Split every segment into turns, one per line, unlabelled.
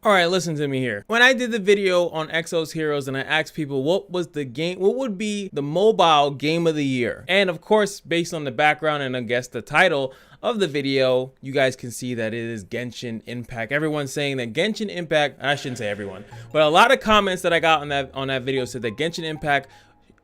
All right, listen to me here. When I did the video on Exo's Heroes and I asked people what would be the mobile game of the year, and of course, based on the background and I guess the title of the video, you guys can see that it is Genshin Impact. Everyone's saying that Genshin Impact, I shouldn't say everyone, but a lot of comments that I got on that video said that Genshin Impact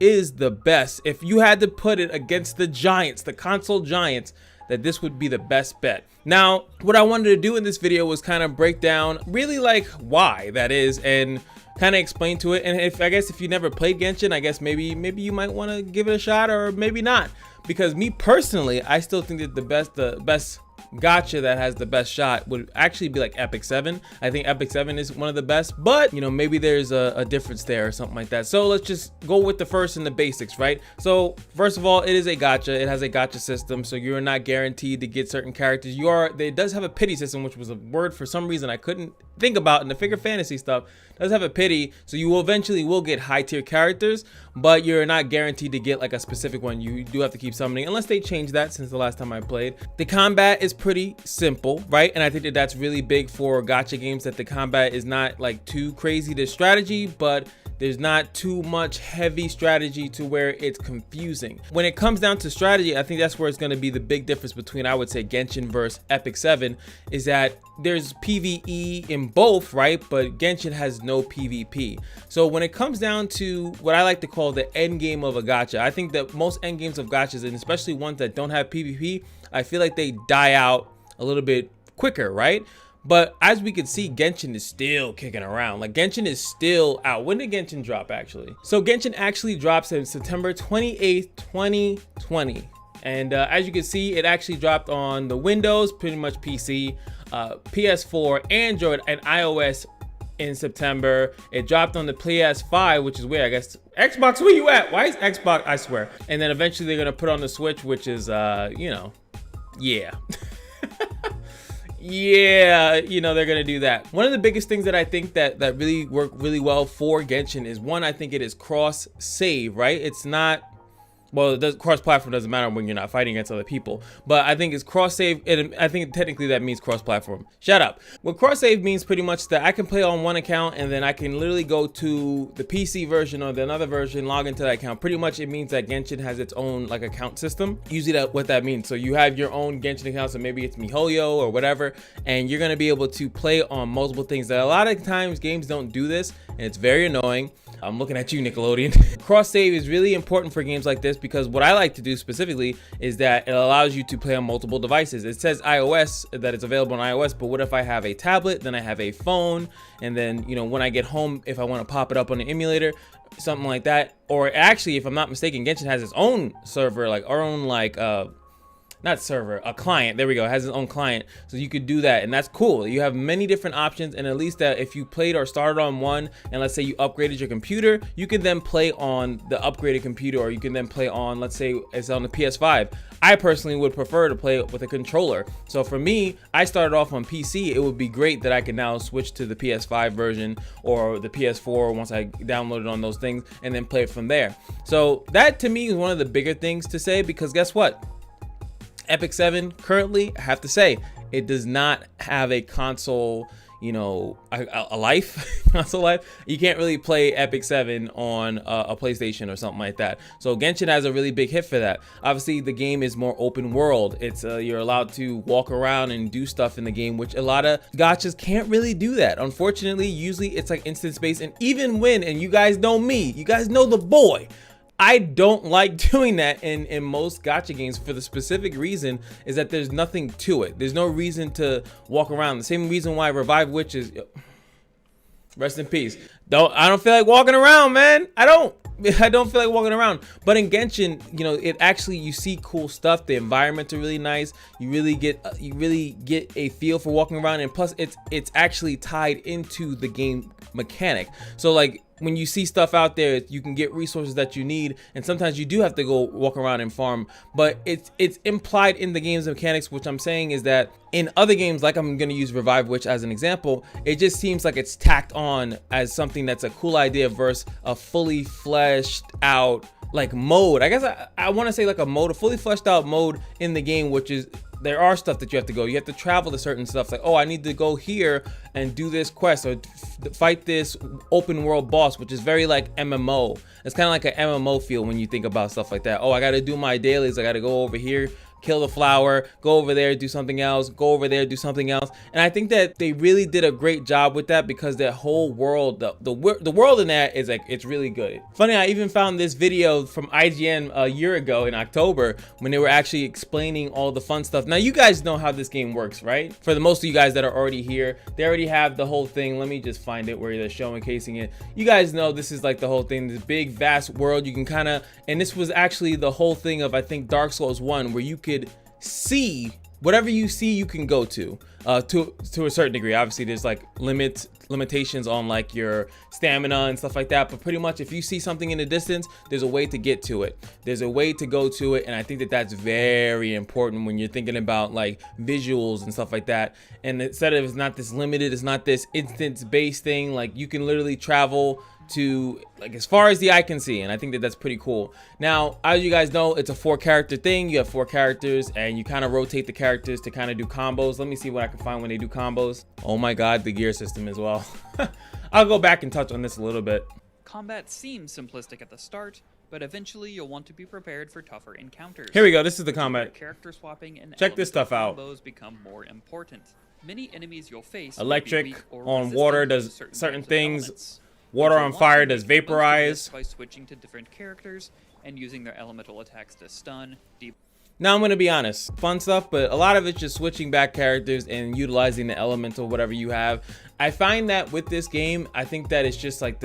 is the best. If you had to put it against the giants, the console giants, that this would be the best bet. Now, what I wanted to do in this video was kind of break down really like why that is and kind of explain to it. And I guess if you never played Genshin, I guess maybe you might want to give it a shot, or maybe not. Because me personally, I still think that the best gacha that has the best shot would actually be like Epic 7. I think Epic 7 is one of the best, but you know, maybe there's a difference there or something like that. So let's just go with the first and the basics, right? So first of all, it is a gacha. It has a gacha system, so you're not guaranteed to get certain characters. It does have a pity system, which was a word for some reason I couldn't think about in the figure fantasy stuff. It does have a pity, so you will eventually get high tier characters, but you're not guaranteed to get like a specific one. You do have to keep summoning, unless they change that since the last time I played. The combat is pretty simple, right? And I think that that's really big for gacha games, that the combat is not like too crazy. There's strategy, but there's not too much heavy strategy to where it's confusing. When it comes down to strategy, I think that's where it's going to be the big difference between, I would say, Genshin versus Epic 7, is that there's PvE in both, right? But Genshin has no PvP. So when it comes down to what I like to call the end game of a gacha, I think that most end games of gachas, and especially ones that don't have PvP, I feel like they die out a little bit quicker, right? But as we can see, Genshin is still kicking around. Like, Genshin is still out. When did Genshin drop, actually? So Genshin actually drops in September 28th, 2020. And as you can see, it actually dropped on the Windows, pretty much PC, PS4, Android, and iOS in September. It dropped on the PS5, which is weird, I guess. Xbox, where you at? Why is Xbox? I swear. And then eventually they're gonna put on the Switch, which is, you know, yeah. Yeah, you know, they're gonna do that. One of the biggest things that I think that really work really well for Genshin is, one, I think it is cross save, right? It's not, well, cross-platform doesn't matter when you're not fighting against other people, but I think it's cross-save, and I think technically that means cross-platform. Shut up. What cross-save means pretty much that I can play on one account and then I can literally go to the PC version or the another version, log into that account. Pretty much it means that Genshin has its own like account system. Usually what that means, so you have your own Genshin account, so maybe it's MiHoYo or whatever, and you're gonna be able to play on multiple things. That a lot of times games don't do this, and it's very annoying. I'm looking at you, Nickelodeon. Cross save is really important for games like this, because what I like to do specifically is that it allows you to play on multiple devices. It says iOS, that it's available on iOS, but what if I have a tablet, then I have a phone, and then, you know, when I get home, if I want to pop it up on an emulator, something like that. Or actually, if I'm not mistaken, Genshin has its own server, like our own like not server, a client. There we go. It has its own client, so you could do that, and that's cool. You have many different options, and at least that if you played or started on one, and let's say you upgraded your computer, you can then play on the upgraded computer, or you can then play on, let's say it's on the PS5. I personally would prefer to play with a controller. So for me, I started off on PC. It would be great that I can now switch to the PS5 version or the PS4 once I downloaded on those things, and then play it from there. So that to me is one of the bigger things to say, because guess what? Epic 7 currently, I have to say, it does not have a console, you know, a life, console life. You can't really play Epic 7 on a PlayStation or something like that. So Genshin has a really big hit for that. Obviously, the game is more open world. It's you're allowed to walk around and do stuff in the game, which a lot of gachas can't really do that. Unfortunately, usually it's like instance based, and even when, and you guys know me, you guys know the boy, I don't like doing that in most gacha games, for the specific reason is that there's nothing to it. There's no reason to walk around. The same reason why Revive Witches, rest in peace. I don't feel like walking around, man. I don't feel like walking around. But in Genshin, you know, it actually, you see cool stuff. The environments are really nice. You really get a feel for walking around, and plus it's actually tied into the game mechanic. So like, when you see stuff out there, you can get resources that you need, and sometimes you do have to go walk around and farm, but it's implied in the game's mechanics. Which I'm saying is that in other games, like I'm going to use Revive Witch as an example, it just seems like it's tacked on as something that's a cool idea versus a fully fleshed out like mode. I guess I want to say like a fully fleshed out mode in the game, which is there are stuff that you have to go. You have to travel to certain stuff. Like, oh, I need to go here and do this quest or fight this open world boss, which is very like MMO. It's kind of like an MMO feel when you think about stuff like that. Oh, I got to do my dailies. I got to go over here, kill the flower, go over there, do something else, go over there, do something else. And I think that they really did a great job with that, because that whole world, the world in that is like, it's really good. Funny, I even found this video from IGN a year ago in October when they were actually explaining all the fun stuff. Now, you guys know how this game works, right? For the most of you guys that are already here, they already have the whole thing. Let me just find it where they're showcasing it. You guys know this is like the whole thing, this big vast world. You can kind of, and this was actually the whole thing of, I think, Dark Souls 1, where you could see whatever you see you can go to a certain degree. Obviously there's like limitations on like your stamina and stuff like that, but pretty much if you see something in the distance, there's a way to get to it, there's a way to go to it. And I think that that's very important when you're thinking about like visuals and stuff like that. And instead of, it's not this limited, it's not this instance based thing, like you can literally travel to like as far as the eye can see, and I think that that's pretty cool. Now, as you guys know, it's a 4-character thing. You have 4 characters and you kind of rotate the characters to kind of do combos. Let me see what I can find when they do combos. Oh my god, the gear system as well. I'll go back and touch on this a little bit.
Combat seems simplistic at the start, but eventually you'll want to be prepared for tougher encounters.
Here we go, this is the combat.
Character swapping and
check this stuff out.
Combos become more important. Many enemies you'll face
electric on water does certain things.
Elements.
Water on fire does vaporize.
By switching to different characters and using their elemental attacks to stun,
Now, I'm going to be honest, fun stuff, but a lot of it's just switching back characters and utilizing the elemental, whatever you have. I find that with this game, I think that it's just like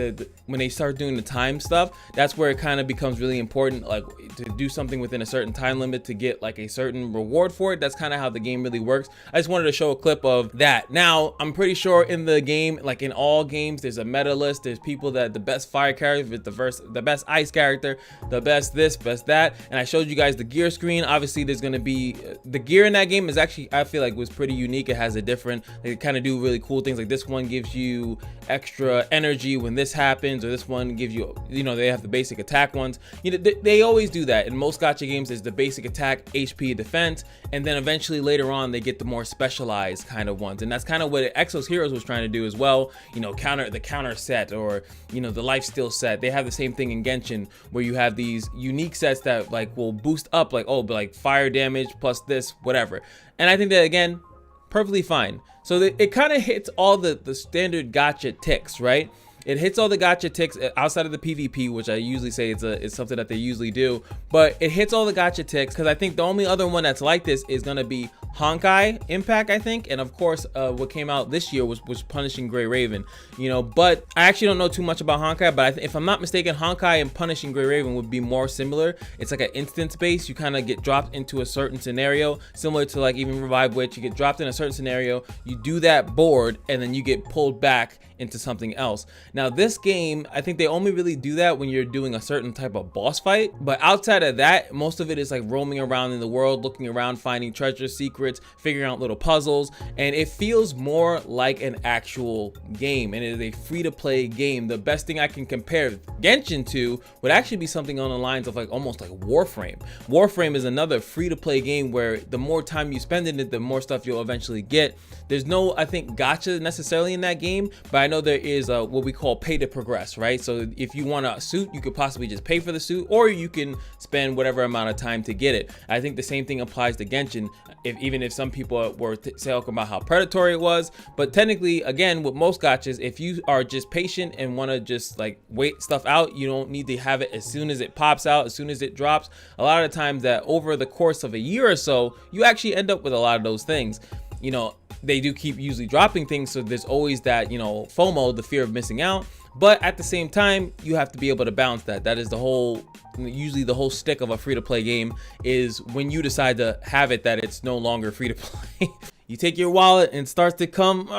when they start doing the time stuff, that's where it kind of becomes really important, like to do something within a certain time limit to get like a certain reward for it. That's kind of how the game really works. I just wanted to show a clip of that. Now, I'm pretty sure in the game, like in all games, there's a meta list. There's people that the best fire character, the best ice character, the best this, best that. And I showed you guys the gear screen. Obviously, there's going to be the gear in that game is actually, I feel like, was pretty unique. It has a different, they kind of do really cool things. Like this one gives you extra energy when this happens, or this one gives you, you know, they have the basic attack ones. You know, they always do that in most gacha games. There's the basic attack, HP, defense, and then eventually later on they get the more specialized kind of ones. And that's kind of what Exos Heroes was trying to do as well. You know, the counter set, or you know, the life steal set. They have the same thing in Genshin, where you have these unique sets that like will boost up, like, oh, but like fire damage plus this, whatever. And I think that, again, perfectly fine. So it kind of hits all the standard gacha ticks, right? It hits all the gacha ticks outside of the PvP, which I usually say it's something that they usually do, but it hits all the gacha ticks, because I think the only other one that's like this is gonna be Honkai Impact, I think, and of course what came out this year was Punishing Gray Raven, you know. But I actually don't know too much about Honkai, but if I'm not mistaken, Honkai and Punishing Gray Raven would be more similar. It's like an instance base. You kind of get dropped into a certain scenario, similar to like even Revive Witch. You get dropped in a certain scenario, you do that board, and then you get pulled back into something else. Now this game, I think they only really do that when you're doing a certain type of boss fight, but outside of that, most of it is like roaming around in the world, looking around, finding treasure, secrets, figuring out little puzzles, and it feels more like an actual game, and it is a free-to-play game. The best thing I can compare Genshin to would actually be something on the lines of like almost like Warframe. Warframe is another free-to-play game where the more time you spend in it, the more stuff you'll eventually get. There's no, I think, gacha necessarily in that game, but I know there is what we call pay to progress, right? So if you want a suit, you could possibly just pay for the suit, or you can spend whatever amount of time to get it. I think the same thing applies to Genshin, even if some people were talking about how predatory it was. But technically, again, with most gachas, if you are just patient and want to just like wait stuff out, you don't need to have it as soon as it pops out, as soon as it drops. A lot of times that over the course of a year or so, you actually end up with a lot of those things. You know, they do keep usually dropping things, so there's always that, you know, FOMO, the fear of missing out. But at the same time, you have to be able to balance that. That is the whole, usually the whole stick of a free-to-play game, is when you decide to have it, that it's no longer free to play. You take your wallet and starts to come,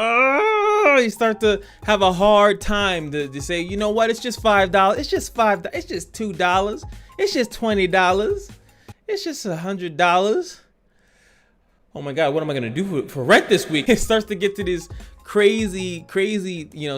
you start to have a hard time to say, you know what, it's just $5, it's just $5, it's just $2, it's just $20, it's just $100. Oh my God, what am I gonna do for rent this week? It starts to get to these crazy,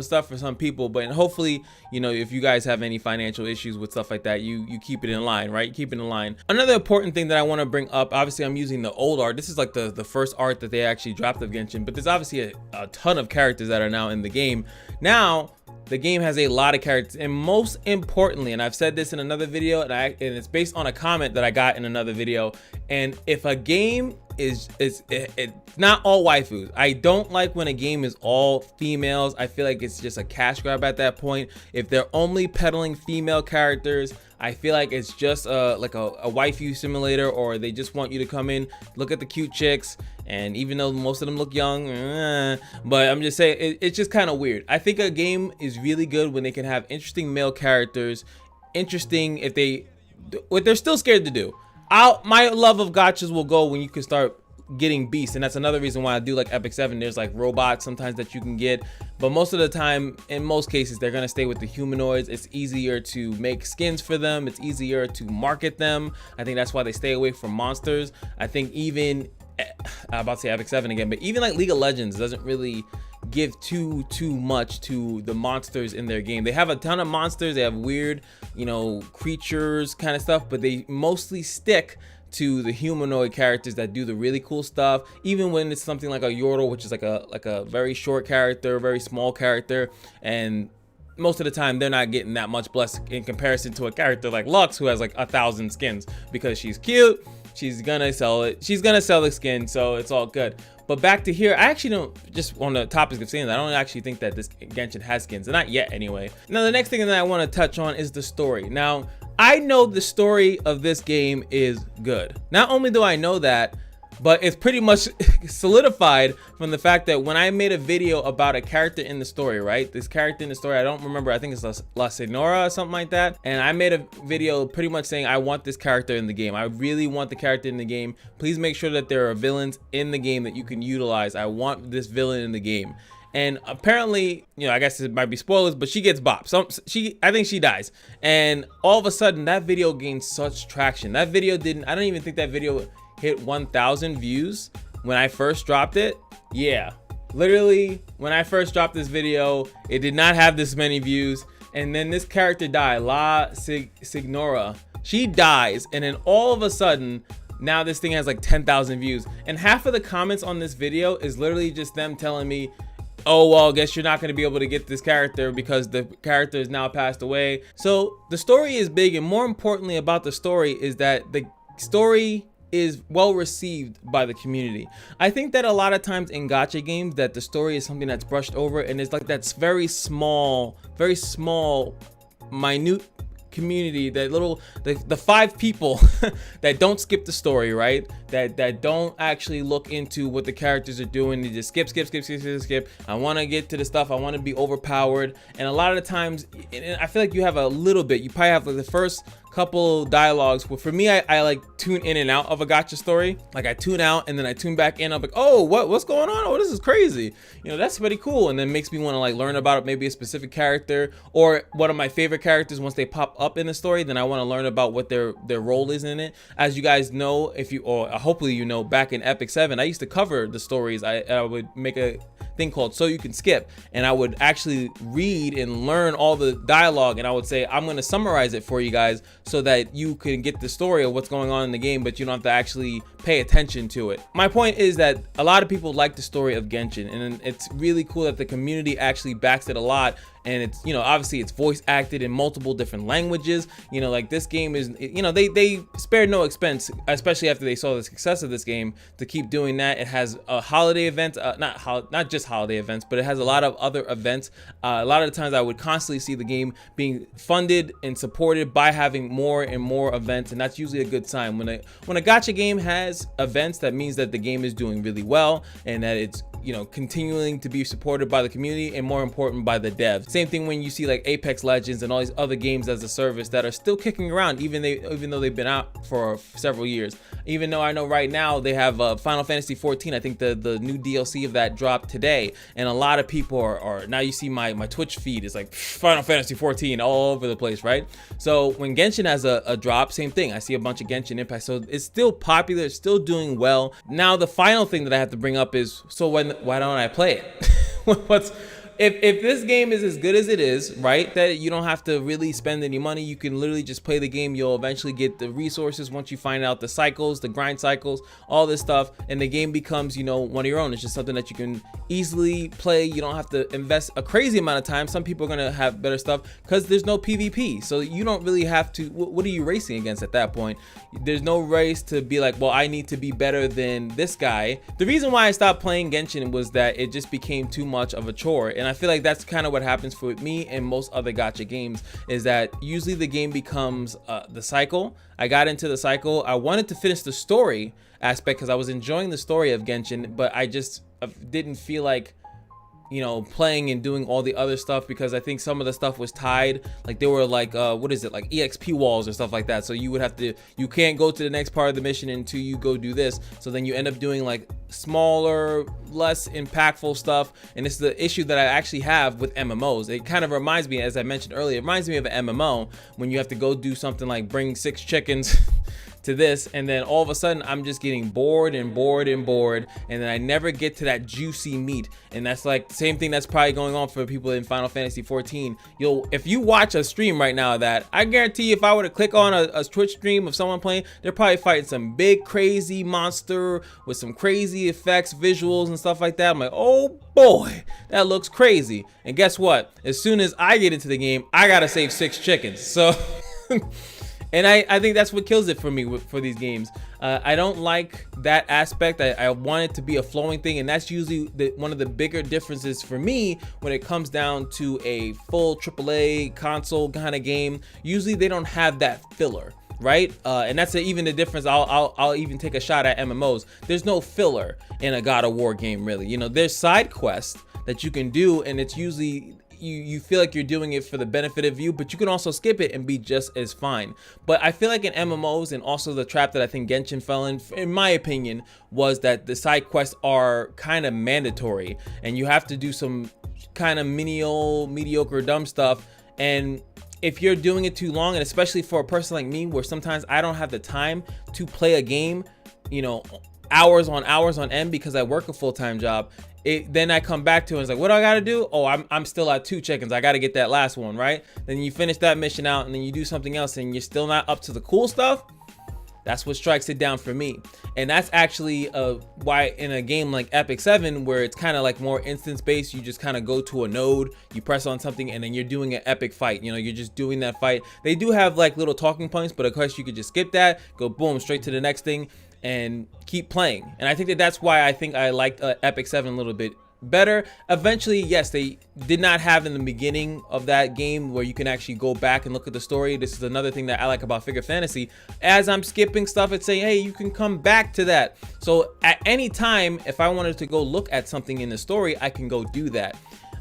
stuff for some people. But hopefully, if you guys have any financial issues with stuff like that, you keep it in line, right? Keep it in line. Another important thing that I want to bring up, obviously I'm using the old art. This is like the first art that they actually dropped of Genshin, but there's obviously a ton of characters that are now in the game. Now, the game has a lot of characters, and most importantly, and I've said this in another video, and it's based on a comment that I got in another video, and if a game it's not all waifus. I don't like when a game is all females. I feel like it's just a cash grab at that point. If they're only peddling female characters, I feel like it's just like a waifu simulator, or they just want you to come in, look at the cute chicks, and even though most of them look young, but I'm just saying it's just kind of weird. I think a game is really good when they can have interesting male characters, interesting what they're still scared to do. My love of gachas will go when you can start getting beasts, and that's another reason why I do like Epic 7. There's like robots sometimes that you can get, but most of the time, in most cases, they're gonna stay with the humanoids. It's easier to make skins for them, it's easier to market them. I think that's why they stay away from monsters. I think even I'm about to say Epic 7 again, but even like League of Legends doesn't really give too much to the monsters in their game. They have a ton of monsters, they have weird, creatures kind of stuff, but they mostly stick to the humanoid characters that do the really cool stuff. Even when it's something like a Yordle, which is like a very short character, very small character, and most of the time they're not getting that much blessed in comparison to a character like Lux, who has like 1,000 skins because she's cute. She's gonna sell it. She's gonna sell the skin, so it's all good. But back to here, I actually don't, just on the topic of skins, I don't actually think that this Genshin has skins, not yet anyway. Now, the next thing that I want to touch on is the story. Now, I know the story of this game is good. Not only do I know that, but it's pretty much solidified from the fact that when I made a video about a character in the story, right? This character in the story, I don't remember, I think it's La Senora or something like that. And I made a video pretty much saying, I want this character in the game. I really want the character in the game. Please make sure that there are villains in the game that you can utilize. I want this villain in the game. And apparently, I guess it might be spoilers, but she gets bopped. So I think she dies. And all of a sudden, that video gained such traction. That video I don't even think that video hit 1,000 views when I first dropped it. Yeah, literally when I first dropped this video, it did not have this many views. And then this character died, La Signora. She dies, and then all of a sudden, now this thing has like 10,000 views. And half of the comments on this video is literally just them telling me, oh, well, I guess you're not going to be able to get this character because the character is now passed away. So the story is big, and more importantly about the story is that the story is well received by the community. I think that a lot of times in gacha games that the story is something that's brushed over, and it's like that's very small, minute community, that the 5 people that don't skip the story, right? That don't actually look into what the characters are doing. They just skip. I want to get to the stuff. I want to be overpowered. And a lot of the times, and I feel like you have a little bit. You probably have like the first couple dialogues. Well, for me, I like tune in and out of a gacha story. Like I tune out and then I tune back in. I'm like, oh, what's going on? Oh, this is crazy. That's pretty cool. And then makes me want to like learn about maybe a specific character or one of my favorite characters. Once they pop up in the story, then I want to learn about what their role is in it. As you guys know, or hopefully back in Epic 7, I used to cover the stories. I would make a thing called So You Can Skip, and I would actually read and learn all the dialogue, and I would say, I'm going to summarize it for you guys so that you can get the story of what's going on in the game, but you don't have to actually pay attention to it. My point is that a lot of people like the story of Genshin, and it's really cool that the community actually backs it a lot. And it's, obviously it's voice acted in multiple different languages. Like this game is, they spared no expense, especially after they saw the success of this game, to keep doing that. It has a holiday event, not just holiday events, but it has a lot of other events. A lot of the times I would constantly see the game being funded and supported by having more and more events, and that's usually a good sign. When a gacha game has events, that means that the game is doing really well and that it's continuing to be supported by the community, and more important, by the devs. Same thing when you see like Apex Legends and all these other games as a service that are still kicking around, even though they've been out for several years. Even though I know right now they have Final Fantasy 14, I think the new DLC of that dropped today, and a lot of people are now, you see my Twitch feed is like Final Fantasy 14 all over the place, right? So when Genshin has a drop, same thing. I see a bunch of Genshin Impact, so it's still popular, it's still doing well. Now the final thing that I have to bring up is, so why don't I play it? what's if this game is as good as it is, right, that you don't have to really spend any money, you can literally just play the game. You'll eventually get the resources once you find out the cycles, the grind cycles, all this stuff, and the game becomes, you know, one of your own. It's just something that you can easily play. You don't have to invest a crazy amount of time. Some people are gonna have better stuff because there's no PvP, so you don't really have to. What are you racing against at that point? There's no race to be like, well, I need to be better than this guy. The reason why I stopped playing Genshin was that it just became too much of a chore, and I feel like that's kind of what happens for me and most other gacha games, is that usually the game becomes the cycle. I got into the cycle. I wanted to finish the story aspect because I was enjoying the story of Genshin, but I just didn't feel like, you know, playing and doing all the other stuff, because I think some of the stuff was tied. Like there were like what is it, like EXP walls or stuff like that, so you would have to, you can't go to the next part of the mission until you go do this. So then you end up doing like smaller, less impactful stuff, and it's the issue that I actually have with MMOs. It kind of reminds me, as I mentioned earlier, it reminds me of an MMO when you have to go do something like bring 6 chickens to this, and then all of a sudden I'm just getting bored and bored and bored, and then I never get to that juicy meat. And that's like the same thing that's probably going on for people in Final Fantasy 14. If you watch a stream right now, that I guarantee you, if I were to click on a Twitch stream of someone playing, they're probably fighting some big crazy monster with some crazy effects, visuals and stuff like that. I'm like, oh boy, that looks crazy. And guess what, as soon as I get into the game, I gotta save 6 chickens. So and I think that's what kills it for me for these games. I don't like that aspect. I want it to be a flowing thing, and that's usually one of the bigger differences for me when it comes down to a full AAA console kind of game. Usually they don't have that filler, right? And that's even the difference. I'll even take a shot at MMOs. There's no filler in a God of War game, really. You know, there's side quests that you can do, and it's usually you feel like you're doing it for the benefit of you, but you can also skip it and be just as fine. But I feel like in MMOs, and also the trap that I think Genshin fell in my opinion, was that the side quests are kind of mandatory, and you have to do some kind of mediocre dumb stuff. And if you're doing it too long, and especially for a person like me, where sometimes I don't have the time to play a game, you know, hours on end, because I work a full-time job, then I come back to it and it's like, what do I gotta do? Oh, I'm still at 2 chickens. I gotta get that last one, right? Then you finish that mission out, and then you do something else, and you're still not up to the cool stuff. That's what strikes it down for me. And that's actually why in a game like Epic 7, where it's kind of like more instance based, you just kind of go to a node, you press on something, and then you're doing an epic fight. You know, you're just doing that fight. They do have like little talking points, but of course you could just skip that, go boom, straight to the next thing, and keep playing. And I think that's why I think I liked Epic 7 a little bit better. Eventually, yes, they did not have in the beginning of that game where you can actually go back and look at the story. This is another thing that I like about Figure Fantasy. As I'm skipping stuff, it's saying, hey, you can come back to that. So at any time, if I wanted to go look at something in the story, I can go do that.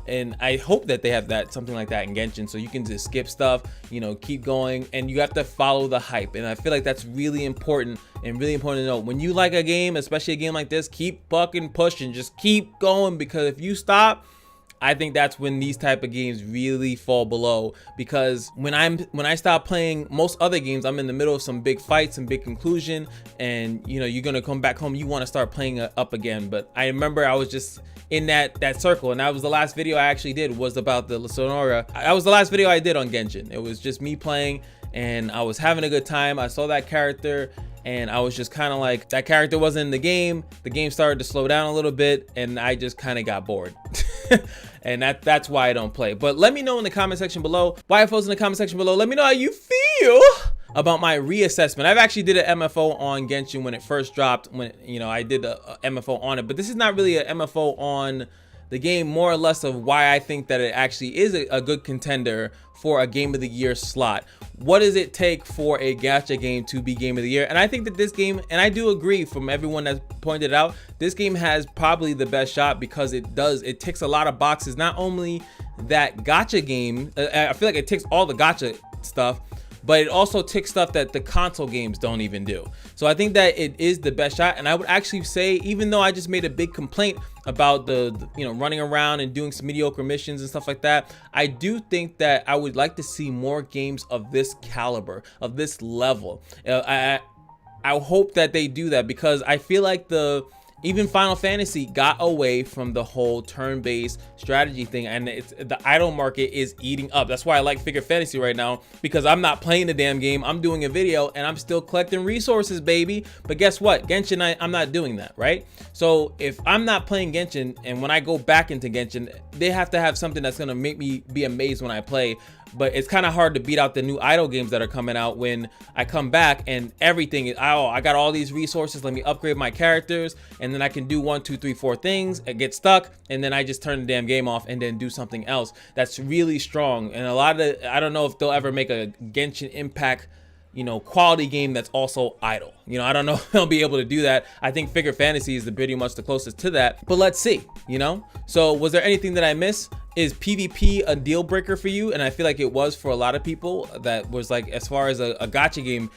And I hope that they have something like that in Genshin, so you can just skip stuff, you know, keep going, and you have to follow the hype. And I feel like that's really important, and really important to know. When you like a game, especially a game like this, keep fucking pushing, just keep going, because if you stop, I think that's when these type of games really fall below. Because when I stop playing most other games, I'm in the middle of some big fights, some big conclusion, and you know, you're gonna come back home, you want to start playing up again. But I remember I was just in that circle, and that was the last video I actually did, was about the Sonora. That was the last video I did on Genshin. It was just me playing, and I was having a good time. I saw that character, and I was just kind of like, that character wasn't in the game started to slow down a little bit, and I just kind of got bored. And that's why I don't play. But let me know in the comment section below, YFOs in the comment section below, let me know how you feel about my reassessment. I've actually did an MFO on Genshin when it first dropped, when, you know, I did a MFO on it, but this is not really an MFO on the game, more or less of why I think that it actually is a good contender for a Game of the Year slot. What does it take for a gacha game to be Game of the Year? And I think that this game, and I do agree from everyone that's pointed out, this game has probably the best shot, because it ticks a lot of boxes. Not only that gacha game, I feel like it ticks all the gacha stuff, but it also ticks stuff that the console games don't even do. So I think that it is the best shot. And I would actually say, even though I just made a big complaint about the you know, running around and doing some mediocre missions and stuff like that, I do think that I would like to see more games of this caliber, of this level. I hope that they do that, because I feel like Even Final Fantasy got away from the whole turn-based strategy thing, and the idle market is eating up. That's why I like Figure Fantasy right now, because I'm not playing the damn game. I'm doing a video and I'm still collecting resources, baby. But guess what? Genshin, I'm not doing that, right? So if I'm not playing Genshin, and when I go back into Genshin, they have to have something that's gonna make me be amazed when I play. But it's kind of hard to beat out the new idle games that are coming out when I come back and everything is, oh, I got all these resources, let me upgrade my characters, and then I can do 1, 2, 3, 4 things, I get stuck, and then I just turn the damn game off and then do something else that's really strong. And a lot of I don't know if they'll ever make a Genshin Impact, you know, quality game that's also idle. You know, I don't know if they'll be able to do that. I think Figure Fantasy is pretty much the closest to that, but let's see, you know? So was there anything that I missed? Is PvP a deal breaker for you? And I feel like it was for a lot of people. That was like, as far as a gacha game,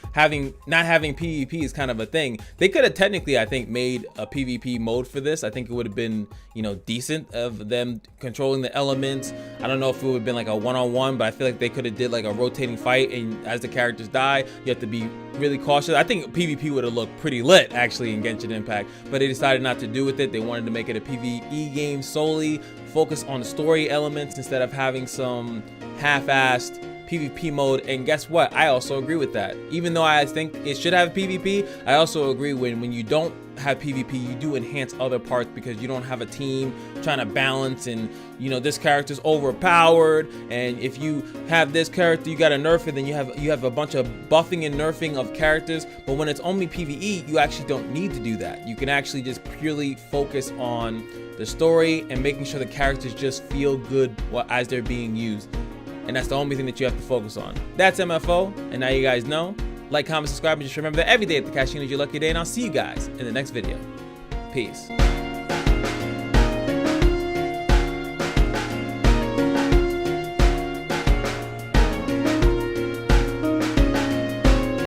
not having PvP is kind of a thing. They could have technically, I think, made a PvP mode for this. I think it would have been, you know, decent of them controlling the elements. I don't know if it would have been like a one-on-one, but I feel like they could have did like a rotating fight, and as the characters die, you have to be really cautious. I think PvP would have looked pretty lit actually in Genshin Impact, but they decided not to do with it. They wanted to make it a PvE game solely, focus on the story elements instead of having some half-assed PvP mode. And guess what? I also agree with that. Even though I think it should have PvP, I also agree when you don't have PvP, you do enhance other parts because you don't have a team trying to balance, and you know, this character's overpowered, and if you have this character, you gotta nerf it, then you have a bunch of buffing and nerfing of characters. But when it's only PvE, you actually don't need to do that. You can actually just purely focus on the story and making sure the characters just feel good as they're being used. And that's the only thing that you have to focus on. That's MFO, and now you guys know. Like, comment, subscribe, and just remember that every day at the Kashino is your lucky day, and I'll see you guys in the next video. Peace.